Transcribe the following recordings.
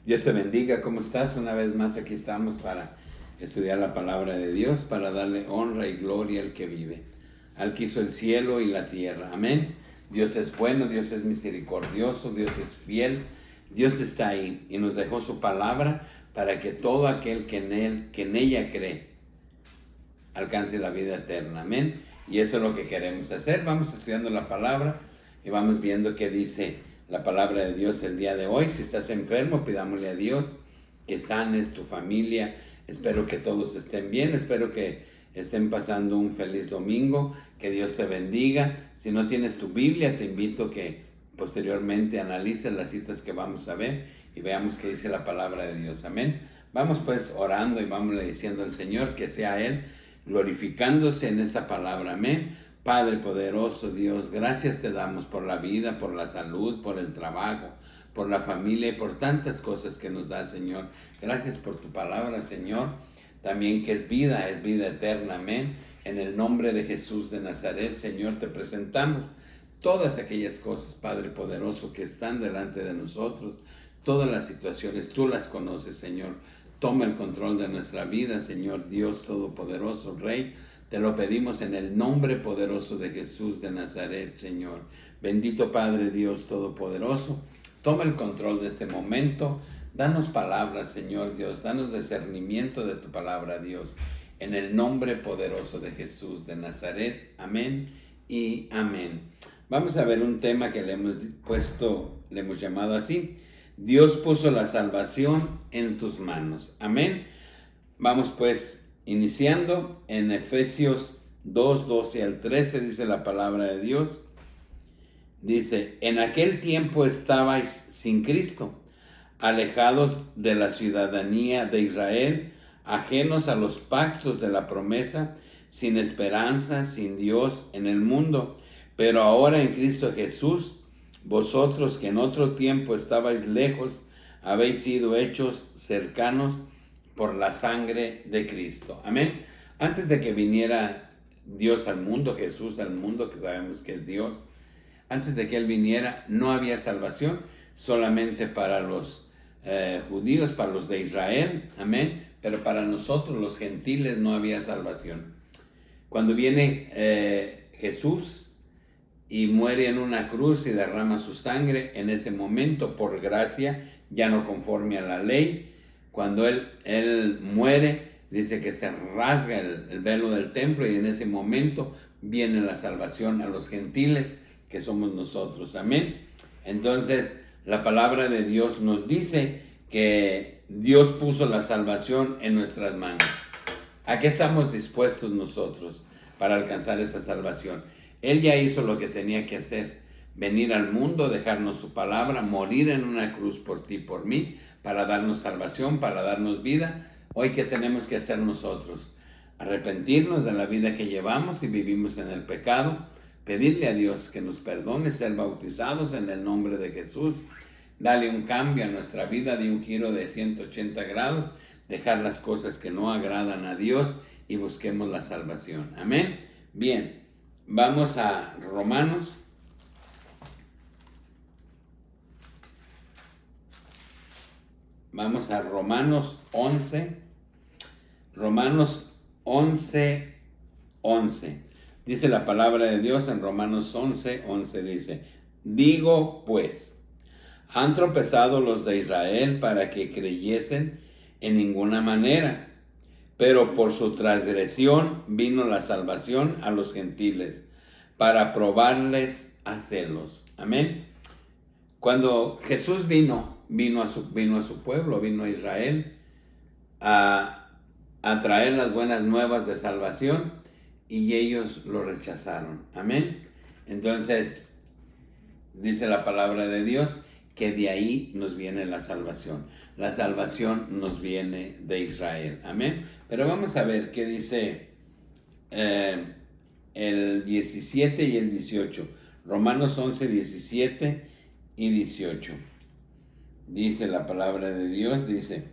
Dios te bendiga, ¿cómo estás? Una vez más aquí estamos para estudiar la palabra de Dios, para darle honra y gloria al que vive, al que hizo el cielo y la tierra. Amén. Dios es bueno, Dios es misericordioso, Dios es fiel, Dios está ahí y nos dejó su palabra para que todo aquel que en ella cree, alcance la vida eterna. Amén. Y eso es lo que queremos hacer. Vamos estudiando la palabra y vamos viendo qué dice la palabra de Dios el día de hoy. Si estás enfermo, pidámosle a Dios que sanes tu familia. Espero que todos estén bien. Espero que estén pasando un feliz domingo. Que Dios te bendiga. Si no tienes tu Biblia, te invito a que posteriormente analices las citas que vamos a ver y veamos qué dice la palabra de Dios. Amén. Vamos pues orando y vamos diciendo al Señor que sea Él glorificándose en esta palabra. Amén. Padre poderoso Dios, gracias te damos por la vida, por la salud, por el trabajo, por la familia y por tantas cosas que nos da, Señor. Gracias por tu palabra, Señor. También que es vida eterna. Amén. En el nombre de Jesús de Nazaret, Señor, te presentamos todas aquellas cosas, Padre poderoso, que están delante de nosotros. Todas las situaciones, tú las conoces, Señor. Toma el control de nuestra vida, Señor Dios Todopoderoso, Rey. Te lo pedimos en el nombre poderoso de Jesús de Nazaret, Señor. Bendito Padre Dios Todopoderoso, toma el control de este momento. Danos palabras, Señor Dios. Danos discernimiento de tu palabra, Dios. En el nombre poderoso de Jesús de Nazaret. Amén y amén. Vamos a ver un tema que le hemos llamado así. Dios puso la salvación en tus manos. Amén. Vamos pues iniciando en Efesios 2, 12 al 13, dice la palabra de Dios. Dice, en aquel tiempo estabais sin Cristo, alejados de la ciudadanía de Israel, ajenos a los pactos de la promesa, sin esperanza, sin Dios en el mundo. Pero ahora en Cristo Jesús, vosotros que en otro tiempo estabais lejos, habéis sido hechos cercanos por la sangre de Cristo. Amén. Antes de que viniera Dios al mundo, Jesús al mundo, que sabemos que es Dios, antes de que Él viniera, no había salvación, solamente para los judíos, para los de Israel. Amén. Pero para nosotros, los gentiles, no había salvación. Cuando viene Jesús y muere en una cruz y derrama su sangre, en ese momento, por gracia, ya no conforme a la ley, cuando él muere, dice que se rasga el velo del templo y en ese momento viene la salvación a los gentiles, que somos nosotros. Amén. Entonces, la palabra de Dios nos dice que Dios puso la salvación en nuestras manos. ¿A qué estamos dispuestos nosotros para alcanzar esa salvación? Él ya hizo lo que tenía que hacer, venir al mundo, dejarnos su palabra, morir en una cruz por ti, por mí, para darnos salvación, para darnos vida. Hoy, ¿qué tenemos que hacer nosotros? Arrepentirnos de la vida que llevamos y vivimos en el pecado, pedirle a Dios que nos perdone, ser bautizados en el nombre de Jesús, darle un cambio a nuestra vida, de un giro de 180 grados, dejar las cosas que no agradan a Dios y busquemos la salvación. Amén. Bien. Vamos a Romanos. Vamos a Romanos 11. Romanos 11, 11. Dice la palabra de Dios en Romanos 11, 11. Dice, digo pues, ¿han tropezado los de Israel para que creyesen? En ninguna manera. Pero por su transgresión vino la salvación a los gentiles, para probarles a celos. Amén. Cuando Jesús vino a su pueblo, vino a Israel, a traer las buenas nuevas de salvación, y ellos lo rechazaron. Amén. Entonces, dice la palabra de Dios, que de ahí nos viene la salvación. La salvación nos viene de Israel. Amén. Pero vamos a ver qué dice el 17 y el 18. Romanos 11, 17 y 18. Dice la palabra de Dios, dice,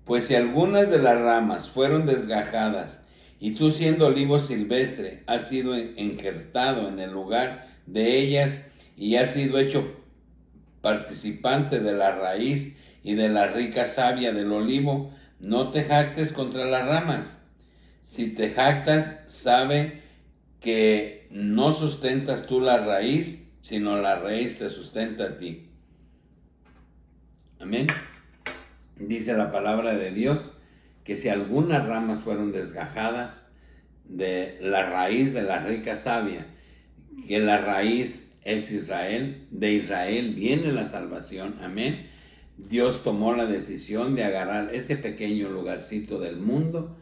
pues si algunas de las ramas fueron desgajadas y tú siendo olivo silvestre has sido injertado en el lugar de ellas y has sido hecho participante de la raíz y de la rica savia del olivo, no te jactes contra las ramas. Si te jactas, sabe que no sustentas tú la raíz, sino la raíz te sustenta a ti. Amén. Dice la palabra de Dios que si algunas ramas fueron desgajadas de la raíz de la rica savia, que la raíz es Israel, de Israel viene la salvación. Amén. Dios tomó la decisión de agarrar ese pequeño lugarcito del mundo.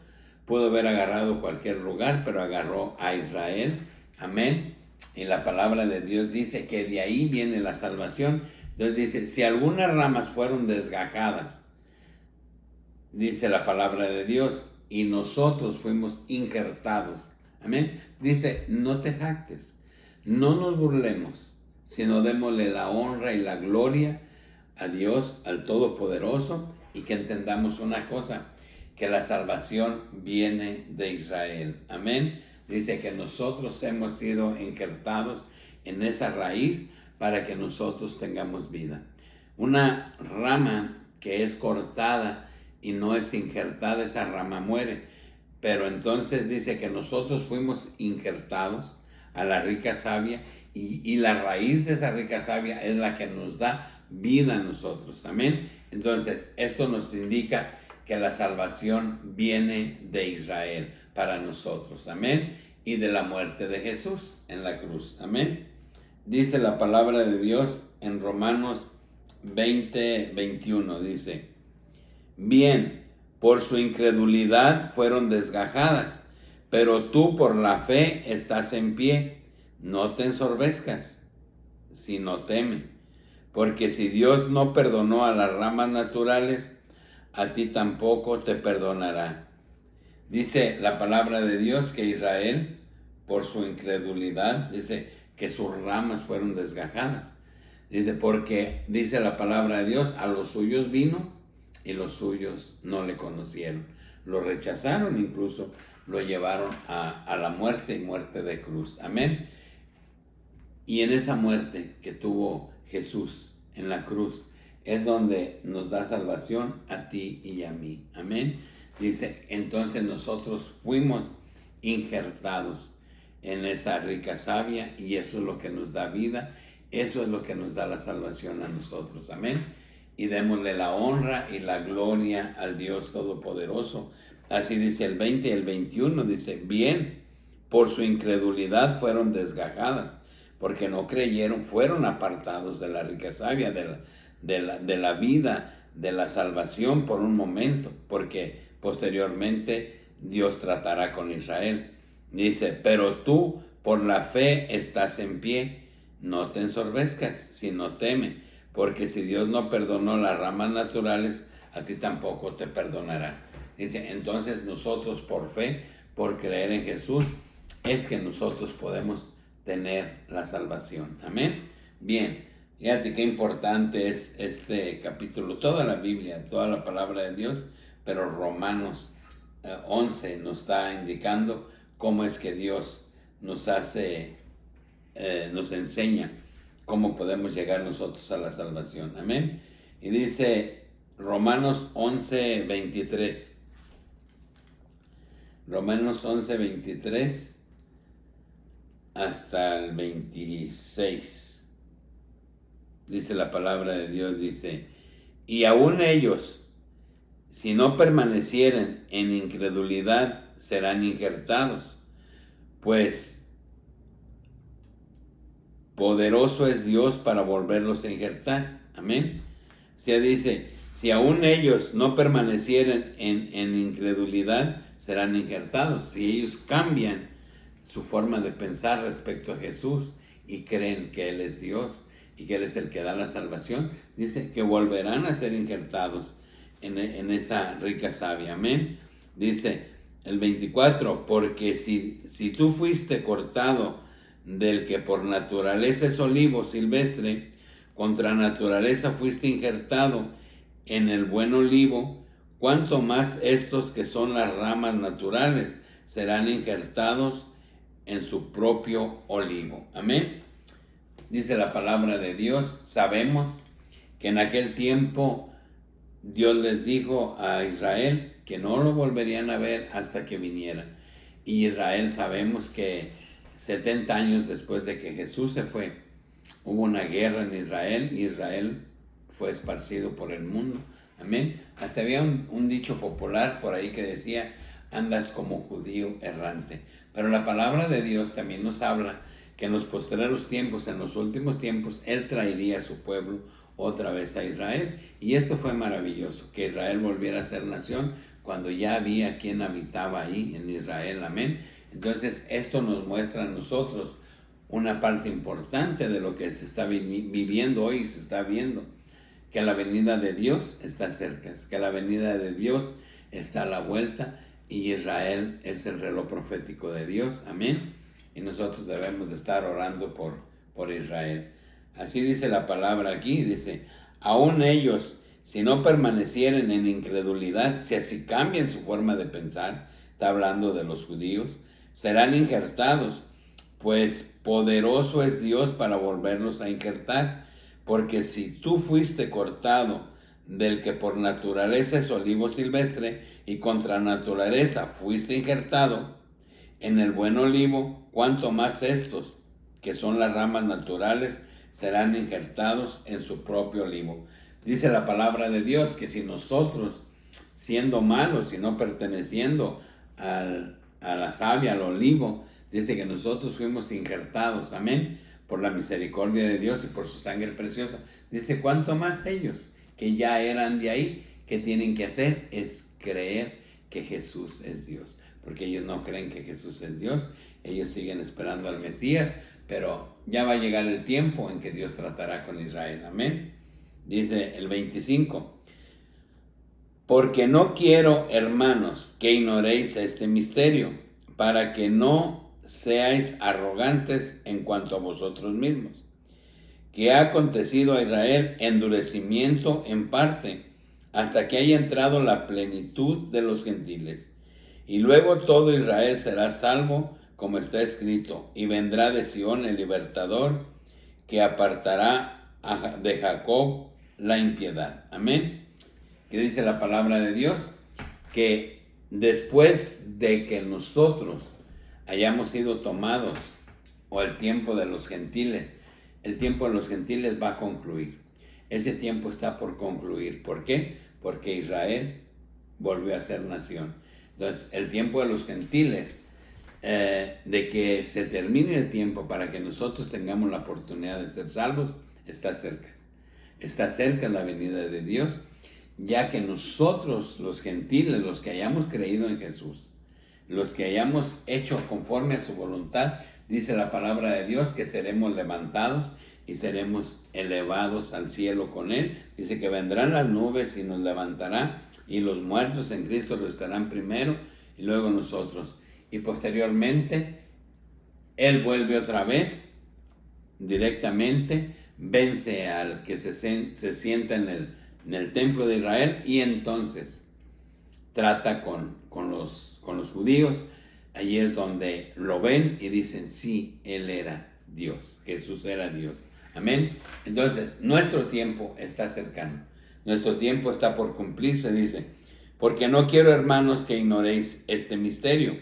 Pudo haber agarrado cualquier lugar, pero agarró a Israel. Amén. Y la palabra de Dios dice que de ahí viene la salvación. Entonces dice, si algunas ramas fueron desgajadas, dice la palabra de Dios, y nosotros fuimos injertados. Amén. Dice, no te jactes, no nos burlemos, sino démosle la honra y la gloria a Dios, al Todopoderoso, y que entendamos una cosa, que la salvación viene de Israel. Amén. Dice que nosotros hemos sido injertados en esa raíz para que nosotros tengamos vida. Una rama que es cortada y no es injertada, esa rama muere. Pero entonces dice que nosotros fuimos injertados a la rica savia y la raíz de esa rica savia es la que nos da vida a nosotros. Amén. Entonces esto nos indica que la salvación viene de Israel para nosotros. Amén. Y de la muerte de Jesús en la cruz. Amén. Dice la palabra de Dios en Romanos 20:21. Dice, bien, por su incredulidad fueron desgajadas, pero tú por la fe estás en pie. No te ensorbezcas, sino teme. Porque si Dios no perdonó a las ramas naturales, a ti tampoco te perdonará. Dice la palabra de Dios que Israel, por su incredulidad, dice que sus ramas fueron desgajadas. Dice, porque dice la palabra de Dios, a los suyos vino y los suyos no le conocieron. Lo rechazaron, incluso lo llevaron a la muerte y muerte de cruz. Amén. Y en esa muerte que tuvo Jesús en la cruz, es donde nos da salvación a ti y a mí. Amén. Dice, entonces nosotros fuimos injertados en esa rica savia y eso es lo que nos da vida, eso es lo que nos da la salvación a nosotros. Amén. Y démosle la honra y la gloria al Dios Todopoderoso. Así dice el 20 y el 21, dice, bien, por su incredulidad fueron desgajadas, porque no creyeron, fueron apartados de la rica savia, de la vida, de la salvación por un momento, porque posteriormente Dios tratará con Israel. Dice, pero tú por la fe estás en pie, no te ensorbezcas, sino teme, porque si Dios no perdonó las ramas naturales, a ti tampoco te perdonará. Dice, entonces nosotros por fe, por creer en Jesús, es que nosotros podemos tener la salvación. Amén. Bien. Fíjate qué importante es este capítulo, toda la Biblia, toda la palabra de Dios, pero Romanos 11 nos está indicando cómo es que Dios nos hace, nos enseña cómo podemos llegar nosotros a la salvación. Amén. Y dice Romanos 11:23. Romanos 11:23 hasta el 26. Dice la palabra de Dios, dice, y aún ellos, si no permanecieren en incredulidad, serán injertados, pues poderoso es Dios para volverlos a injertar. Amén. O sea, dice, si aún ellos no permanecieren en incredulidad, serán injertados. Si ellos cambian su forma de pensar respecto a Jesús y creen que Él es Dios y que Él es el que da la salvación, dice que volverán a ser injertados en esa rica savia. Amén. Dice el 24, porque si tú fuiste cortado del que por naturaleza es olivo silvestre, contra naturaleza fuiste injertado en el buen olivo, cuanto más estos que son las ramas naturales serán injertados en su propio olivo. Amén. Dice la palabra de Dios, sabemos que en aquel tiempo Dios les dijo a Israel que no lo volverían a ver hasta que viniera. Y Israel, sabemos que 70 años después de que Jesús se fue, hubo una guerra en Israel y Israel fue esparcido por el mundo. Amén. Hasta había un dicho popular por ahí que decía: andas como judío errante. Pero la palabra de Dios también nos habla que en los postreros tiempos, en los últimos tiempos, Él traería a su pueblo otra vez a Israel. Y esto fue maravilloso, que Israel volviera a ser nación cuando ya había quien habitaba ahí en Israel. Amén. Entonces esto nos muestra a nosotros una parte importante de lo que se está viviendo hoy y se está viendo, que la venida de Dios está cerca, que la venida de Dios está a la vuelta, y Israel es el reloj profético de Dios. Amén. Y nosotros debemos de estar orando por Israel. Así dice la palabra aquí, dice: aún ellos, si no permanecieren en incredulidad, si así cambian su forma de pensar, está hablando de los judíos, serán injertados, pues poderoso es Dios para volverlos a injertar. Porque si tú fuiste cortado del que por naturaleza es olivo silvestre, y contra naturaleza fuiste injertado en el buen olivo, cuanto más estos, que son las ramas naturales, serán injertados en su propio olivo. Dice la palabra de Dios que si nosotros, siendo malos y no perteneciendo a la savia, al olivo, dice que nosotros fuimos injertados, amén, por la misericordia de Dios y por su sangre preciosa. Dice: cuánto más ellos, que ya eran de ahí, que tienen que hacer es creer que Jesús es Dios. Porque ellos no creen que Jesús es Dios, ellos siguen esperando al Mesías, pero ya va a llegar el tiempo en que Dios tratará con Israel. Amén. Dice el 25: porque no quiero, hermanos, que ignoréis este misterio, para que no seáis arrogantes en cuanto a vosotros mismos, que ha acontecido a Israel endurecimiento en parte, hasta que haya entrado la plenitud de los gentiles. Y luego todo Israel será salvo, como está escrito: y vendrá de Sión el libertador, que apartará de Jacob la impiedad. Amén. ¿Qué dice la palabra de Dios? Que después de que nosotros hayamos sido tomados, o el tiempo de los gentiles, el tiempo de los gentiles va a concluir. Ese tiempo está por concluir. ¿Por qué? Porque Israel volvió a ser nación. Entonces, el tiempo de los gentiles, de que se termine el tiempo para que nosotros tengamos la oportunidad de ser salvos, está cerca. Está cerca la venida de Dios, ya que nosotros, los gentiles, los que hayamos creído en Jesús, los que hayamos hecho conforme a su voluntad, dice la palabra de Dios que seremos levantados y seremos elevados al cielo con Él. Dice que vendrán las nubes y nos levantará, y los muertos en Cristo lo estarán primero, y luego nosotros. Y posteriormente, Él vuelve otra vez, directamente, vence al que se sienta en el templo de Israel, y entonces trata con los judíos. Allí es donde lo ven y dicen: sí, Él era Dios, Jesús era Dios. Amén. Entonces, nuestro tiempo está cercano. Nuestro tiempo está por cumplirse, dice: porque no quiero, hermanos, que ignoréis este misterio,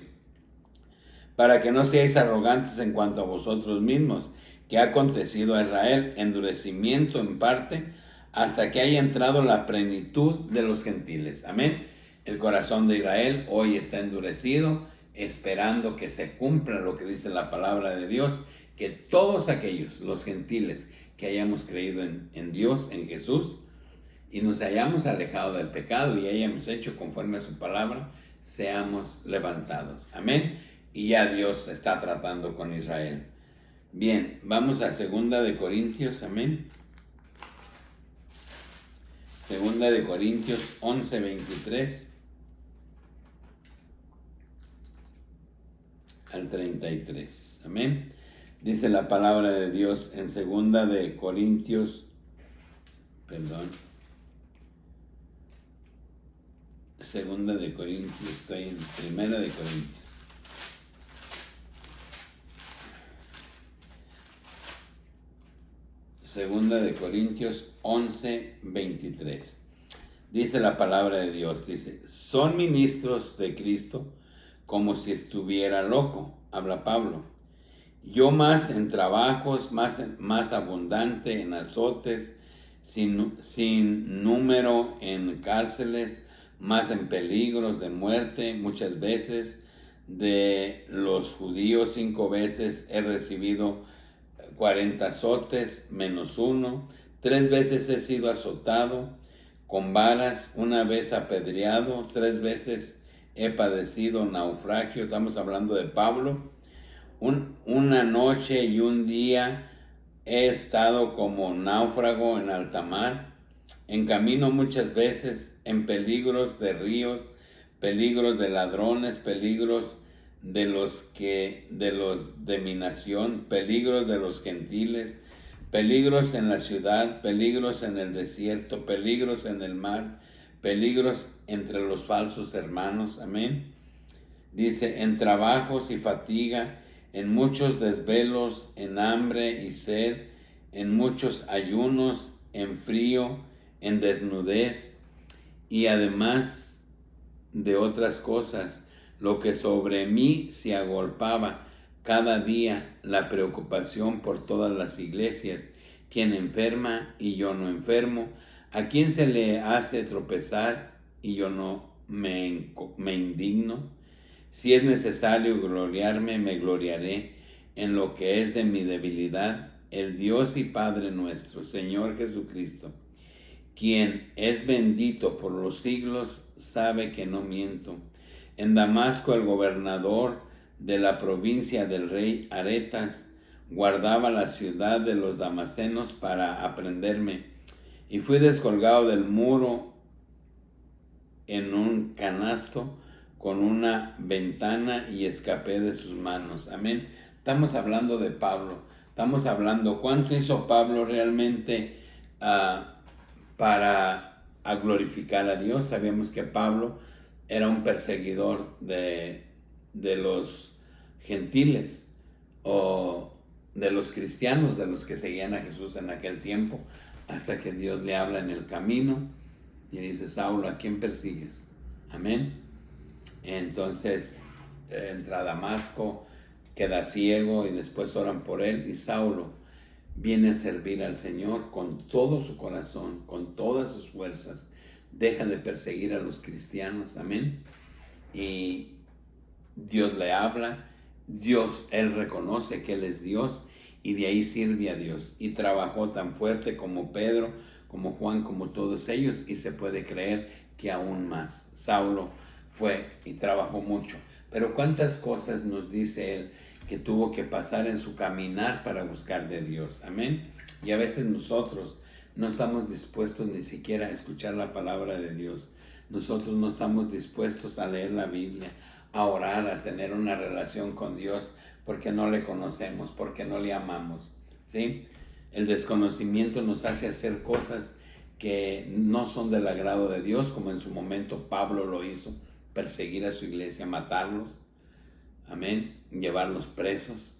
para que no seáis arrogantes en cuanto a vosotros mismos, que ha acontecido a Israel endurecimiento en parte, hasta que haya entrado la plenitud de los gentiles. Amén. El corazón de Israel hoy está endurecido, esperando que se cumpla lo que dice la palabra de Dios, que todos aquellos, los gentiles, que hayamos creído en Dios, en Jesús, y nos hayamos alejado del pecado y hayamos hecho conforme a su palabra, seamos levantados. Amén. Y ya Dios está tratando con Israel. Bien, vamos a 2 de Corintios. Amén. 2 de Corintios 11:23 al 33. Amén. Dice la palabra de Dios en 2 de Corintios, Segunda de Corintios, estoy en Primera de Corintios. Segunda de Corintios 11:23. Dice la palabra de Dios, dice, son ministros de Cristo como si estuviera loco, habla Pablo. Yo más en trabajos, más abundante en azotes, sin número en cárceles, más en peligros de muerte, muchas veces. De los judíos 5 veces he recibido 40 azotes menos uno. 3 veces he sido azotado con varas, 1 vez apedreado, 3 veces he padecido naufragio. Estamos hablando de Pablo. Una noche y un día he estado como náufrago en alta mar, en camino muchas veces, en peligros de ríos, peligros de ladrones, peligros de los de mi nación, peligros de los gentiles, peligros en la ciudad, peligros en el desierto, peligros en el mar, peligros entre los falsos hermanos. Amén. Dice, en trabajos y fatiga, en muchos desvelos, en hambre y sed, en muchos ayunos, en frío, en desnudez, y además de otras cosas, lo que sobre mí se agolpaba cada día, la preocupación por todas las iglesias, quien enferma y yo no enfermo, a quien se le hace tropezar y yo no me indigno. Si es necesario gloriarme, me gloriaré en lo que es de mi debilidad. El Dios y Padre nuestro, Señor Jesucristo, quien es bendito por los siglos, sabe que no miento. En Damasco el gobernador de la provincia del rey Aretas guardaba la ciudad de los damasenos para aprenderme, y fui descolgado del muro en un canasto con una ventana y escapé de sus manos. Amén. Estamos hablando de Pablo. Estamos hablando cuánto hizo Pablo realmente para glorificar a Dios. Sabemos que Pablo era un perseguidor de los gentiles o de los cristianos, de los que seguían a Jesús en aquel tiempo, hasta que Dios le habla en el camino y dice, Saulo, ¿a quién persigues? Amén. Entonces entra a Damasco, queda ciego y después oran por él, y Saulo viene a servir al Señor con todo su corazón, con todas sus fuerzas. Deja de perseguir a los cristianos, amén. Y Dios le habla, él reconoce que él es Dios y de ahí sirve a Dios. Y trabajó tan fuerte como Pedro, como Juan, como todos ellos, y se puede creer que aún más. Saulo fue y trabajó mucho. Pero cuántas cosas nos dice él que tuvo que pasar en su caminar para buscar de Dios. Amén. Y a veces nosotros no estamos dispuestos ni siquiera a escuchar la palabra de Dios. Nosotros no estamos dispuestos a leer la Biblia, a orar, a tener una relación con Dios, porque no le conocemos, porque no le amamos. ¿Sí? El desconocimiento nos hace hacer cosas que no son del agrado de Dios, como en su momento Pablo lo hizo, perseguir a su iglesia, matarlos, amén, llevarlos presos.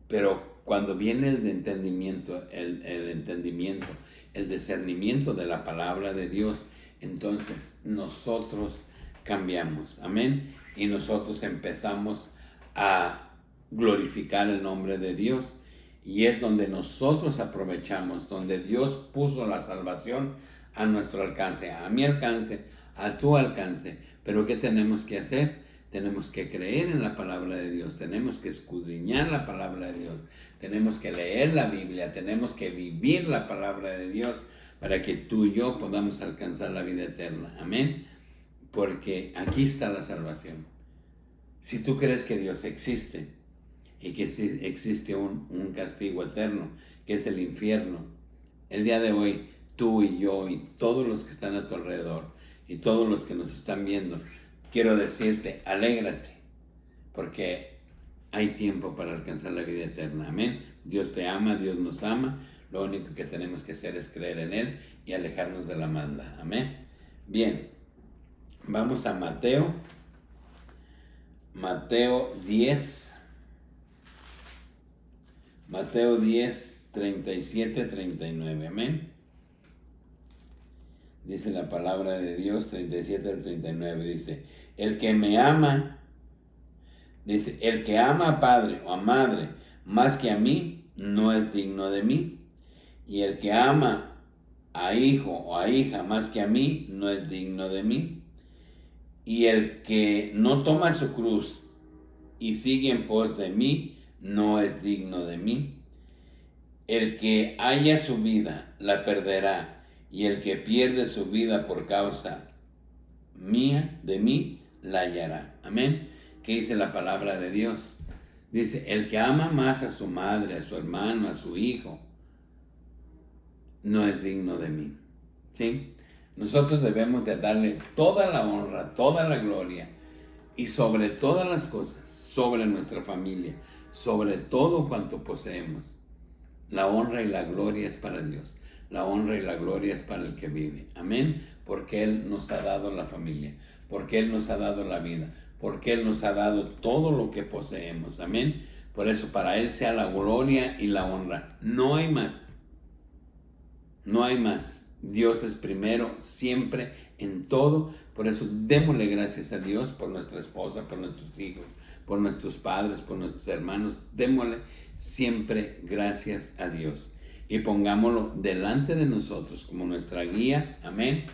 Pero cuando viene el entendimiento, el discernimiento de la palabra de Dios, entonces nosotros cambiamos, amén, y nosotros empezamos a glorificar el nombre de Dios, y es donde nosotros aprovechamos, donde Dios puso la salvación a nuestro alcance, a mi alcance, a tu alcance. Pero ¿qué tenemos que hacer? Tenemos que creer en la palabra de Dios, tenemos que escudriñar la palabra de Dios, tenemos que leer la Biblia, tenemos que vivir la palabra de Dios para que tú y yo podamos alcanzar la vida eterna. Amén. Porque aquí está la salvación. Si tú crees que Dios existe y que existe un castigo eterno, que es el infierno, el día de hoy tú y yo y todos los que están a tu alrededor y todos los que nos están viendo, quiero decirte, alégrate, porque hay tiempo para alcanzar la vida eterna. Amén. Dios te ama, Dios nos ama. Lo único que tenemos que hacer es creer en Él y alejarnos de la maldad. Amén. Bien, vamos a Mateo 10. Mateo 10, 37, 39. Amén. Dice la palabra de Dios, 37 al 39, dice, el que me ama, dice, el que ama a padre o a madre más que a mí, no es digno de mí. Y el que ama a hijo o a hija más que a mí, no es digno de mí. Y el que no toma su cruz y sigue en pos de mí, no es digno de mí. El que haya su vida, la perderá, y el que pierde su vida por causa mía, de mí, la hallará. Amén. ¿Qué dice la palabra de Dios? Dice, el que ama más a su madre, a su hermano, a su hijo, no es digno de mí. ¿Sí? Nosotros debemos de darle toda la honra, toda la gloria y sobre todas las cosas, sobre nuestra familia, sobre todo cuanto poseemos. La honra y la gloria es para Dios. La honra y la gloria es para el que vive. Amén. Porque Él nos ha dado la familia, porque Él nos ha dado la vida, porque Él nos ha dado todo lo que poseemos. Amén. Por eso para Él sea la gloria y la honra. No hay más. No hay más. Dios es primero, siempre, en todo. Por eso démosle gracias a Dios por nuestra esposa, por nuestros hijos, por nuestros padres, por nuestros hermanos. Démosle siempre gracias a Dios. Y pongámoslo delante de nosotros como nuestra guía. Amén.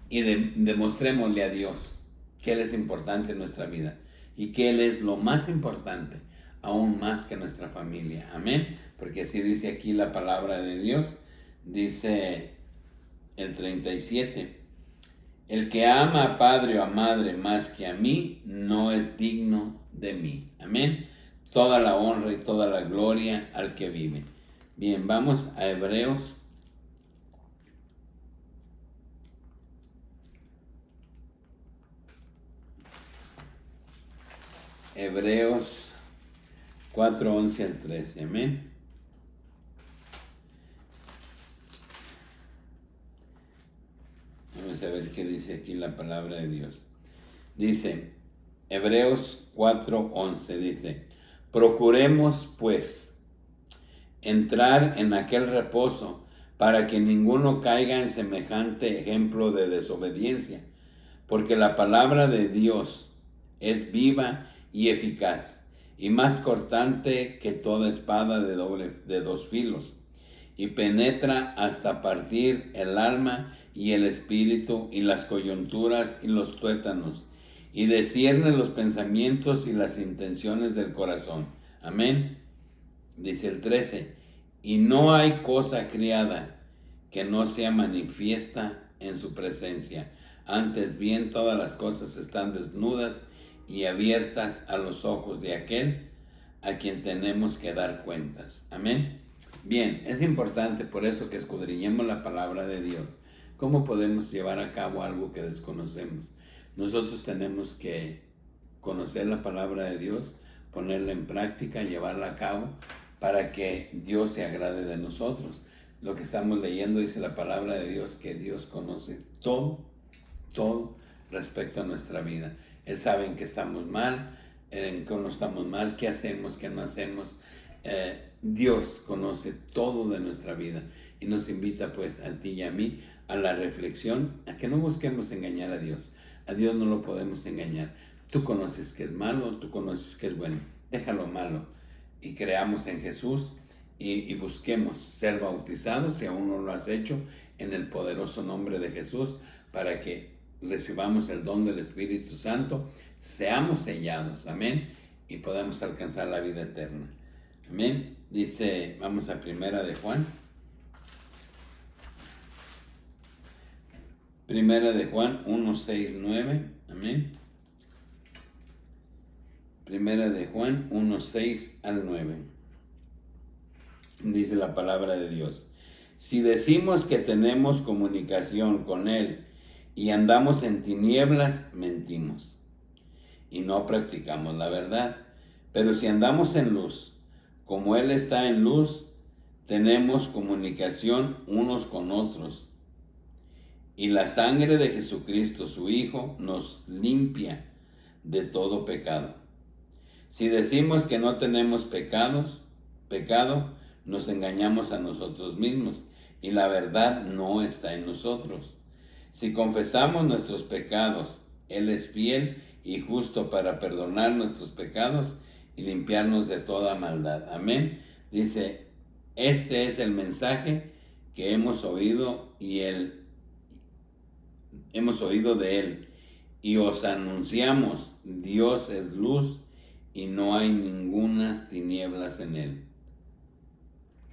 Y demostrémosle a Dios que Él es importante en nuestra vida. Y que Él es lo más importante, aún más que nuestra familia. Amén. Porque así dice aquí la palabra de Dios. Dice el 37, el que ama a padre o a madre más que a mí, no es digno de mí. Amén. Toda la honra y toda la gloria al que vive. Bien, vamos a Hebreos. Hebreos 4, 11 al 13. Amén. Vamos a ver qué dice aquí la palabra de Dios. Dice, Hebreos 4:11 dice, procuremos pues entrar en aquel reposo para que ninguno caiga en semejante ejemplo de desobediencia, porque la palabra de Dios es viva y eficaz, y más cortante que toda espada de dos filos, y penetra hasta partir el alma y el espíritu y las coyunturas y los tuétanos, y discierne los pensamientos y las intenciones del corazón. Amén. Dice el 13, y no hay cosa criada que no sea manifiesta en su presencia. Antes bien, todas las cosas están desnudas y abiertas a los ojos de aquel a quien tenemos que dar cuentas. Amén. Bien, es importante por eso que escudriñemos la palabra de Dios. ¿Cómo podemos llevar a cabo algo que desconocemos? Nosotros tenemos que conocer la palabra de Dios, ponerla en práctica, llevarla a cabo para que Dios se agrade de nosotros. Lo que estamos leyendo dice la palabra de Dios, que Dios conoce todo respecto a nuestra vida. Él sabe en qué estamos mal, en qué no estamos mal, qué hacemos, qué no hacemos. Dios conoce todo de nuestra vida y nos invita pues a ti y a mí a la reflexión, a que no busquemos engañar a Dios. A Dios no lo podemos engañar. Tú conoces que es malo, tú conoces que es bueno. Déjalo malo y creamos en Jesús y busquemos ser bautizados, si aún no lo has hecho, en el poderoso nombre de Jesús, para que recibamos el don del Espíritu Santo, seamos sellados, amén, y podamos alcanzar la vida eterna. Amén. Dice, vamos a Primera de Juan. Primera de Juan 1, 6, 9. Amén. Primera de Juan 1, 6 al 9. Dice la palabra de Dios. Si decimos que tenemos comunicación con Él y andamos en tinieblas, mentimos y no practicamos la verdad. Pero si andamos en luz, como Él está en luz, tenemos comunicación unos con otros. Y la sangre de Jesucristo, su Hijo, nos limpia de todo pecado. Si decimos que no tenemos pecado, nos engañamos a nosotros mismos y la verdad no está en nosotros. Si confesamos nuestros pecados, Él es fiel y justo para perdonar nuestros pecados y limpiarnos de toda maldad. Amén. Dice, este es el mensaje que hemos oído de Él y os anunciamos, Dios es luz y no hay ningunas tinieblas en Él.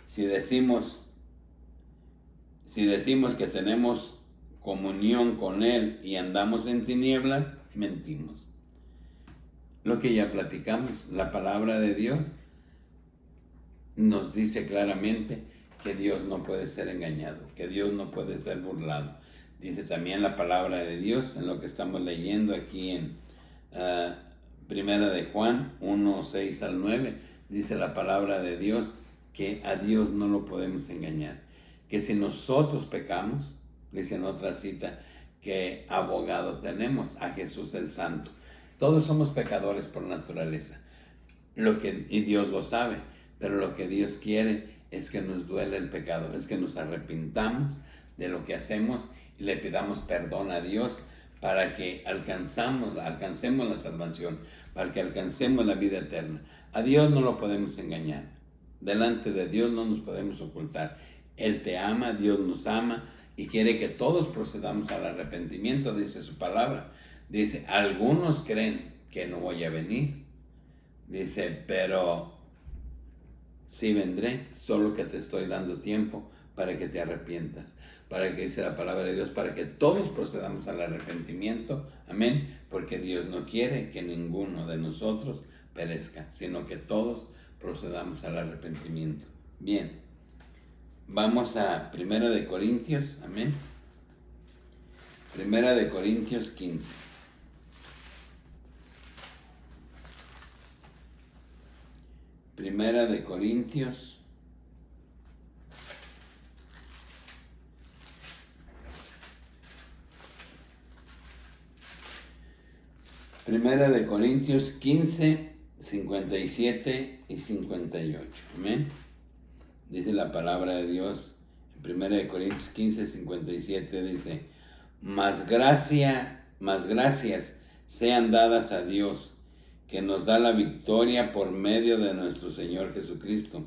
Si decimos que tenemos comunión con Él y andamos en tinieblas, mentimos. Lo que ya platicamos, la palabra de Dios nos dice claramente que Dios no puede ser engañado, que Dios no puede ser burlado. Dice también la palabra de Dios en lo que estamos leyendo aquí en Primera de Juan 1, 6 al 9. Dice la palabra de Dios que a Dios no lo podemos engañar. Que si nosotros pecamos, dice en otra cita, que abogado tenemos a Jesús el Santo. Todos somos pecadores por naturaleza. Y Dios lo sabe, pero lo que Dios quiere es que nos duele el pecado, es que nos arrepintamos de lo que hacemos y le pidamos perdón a Dios para que alcancemos la salvación, para que alcancemos la vida eterna. A Dios no lo podemos engañar. Delante de Dios no nos podemos ocultar. Él te ama, Dios nos ama y quiere que todos procedamos al arrepentimiento, dice su palabra. Dice, algunos creen que no voy a venir. Dice, pero sí vendré, solo que te estoy dando tiempo para que te arrepientas. Para que dice la palabra de Dios, para que todos procedamos al arrepentimiento. Amén. Porque Dios no quiere que ninguno de nosotros perezca, sino que todos procedamos al arrepentimiento. Bien, vamos a 1 de Corintios, amén. 1 de Corintios 15. Primera de Corintios 15, 57 y 58. Amén. Dice la palabra de Dios en 1 de Corintios 15, 57, dice, más gracias sean dadas a Dios, que nos da la victoria por medio de nuestro Señor Jesucristo.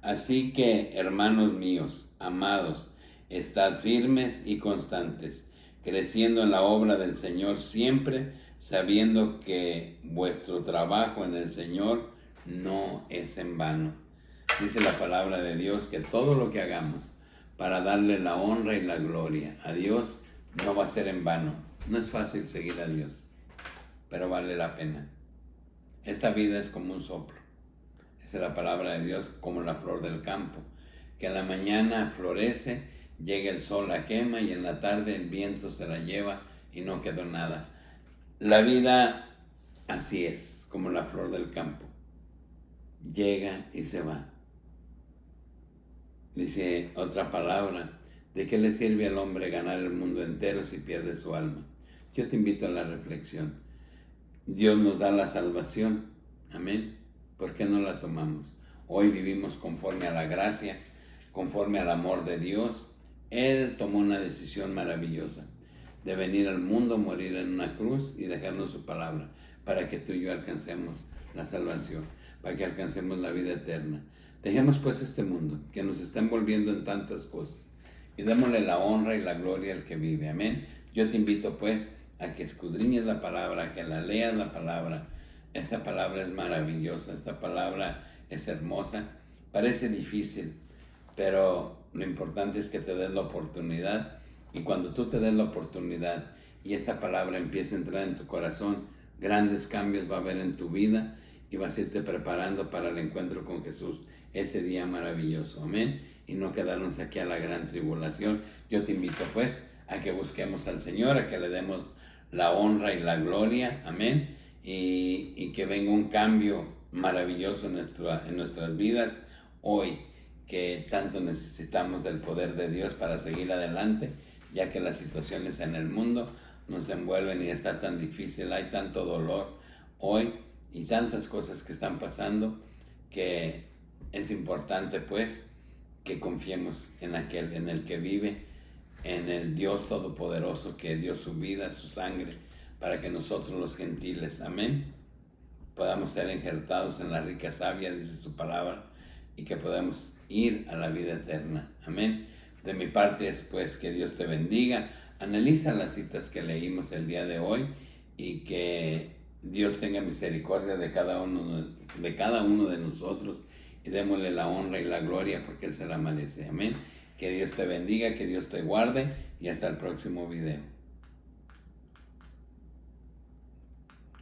Así que, hermanos míos, amados, estad firmes y constantes, creciendo en la obra del Señor siempre, sabiendo que vuestro trabajo en el Señor no es en vano. Dice la palabra de Dios que todo lo que hagamos para darle la honra y la gloria a Dios no va a ser en vano. No es fácil seguir a Dios, pero vale la pena. Esta vida es como un soplo. Esa es la palabra de Dios, como la flor del campo, que en la mañana florece, llega el sol, la quema y en la tarde el viento se la lleva y no quedó nada. La vida así es, como la flor del campo. Llega y se va. Dice otra palabra, ¿de qué le sirve al hombre ganar el mundo entero si pierde su alma? Yo te invito a la reflexión. Dios nos da la salvación, amén. ¿Por qué no la tomamos? Hoy vivimos conforme a la gracia, conforme al amor de Dios. Él tomó una decisión maravillosa de venir al mundo, morir en una cruz y dejarnos su palabra para que tú y yo alcancemos la salvación, para que alcancemos la vida eterna. Dejemos pues este mundo que nos está envolviendo en tantas cosas y démosle la honra y la gloria al que vive, amén. Yo te invito pues a que escudriñes la palabra, a que la leas la palabra. Esta palabra es maravillosa, esta palabra es hermosa, parece difícil, pero lo importante es que te des la oportunidad, y cuando tú te des la oportunidad y esta palabra empieza a entrar en tu corazón, grandes cambios va a haber en tu vida y vas a irte preparando para el encuentro con Jesús, ese día maravilloso, amén, y no quedarnos aquí a la gran tribulación. Yo te invito pues a que busquemos al Señor, a que le demos la honra y la gloria, amén, y que venga un cambio maravilloso en nuestras vidas hoy, que tanto necesitamos del poder de Dios para seguir adelante, ya que las situaciones en el mundo nos envuelven y está tan difícil, hay tanto dolor hoy y tantas cosas que están pasando, que es importante pues que confiemos en aquel en el que vive en el Dios Todopoderoso que dio su vida, su sangre, para que nosotros los gentiles, amén, podamos ser injertados en la rica savia, dice su palabra, y que podamos ir a la vida eterna, amén. De mi parte es pues que Dios te bendiga. Analiza las citas que leímos el día de hoy y que Dios tenga misericordia de cada uno de nosotros y démosle la honra y la gloria porque Él se la merece, amén. Que Dios te bendiga, que Dios te guarde y hasta el próximo video.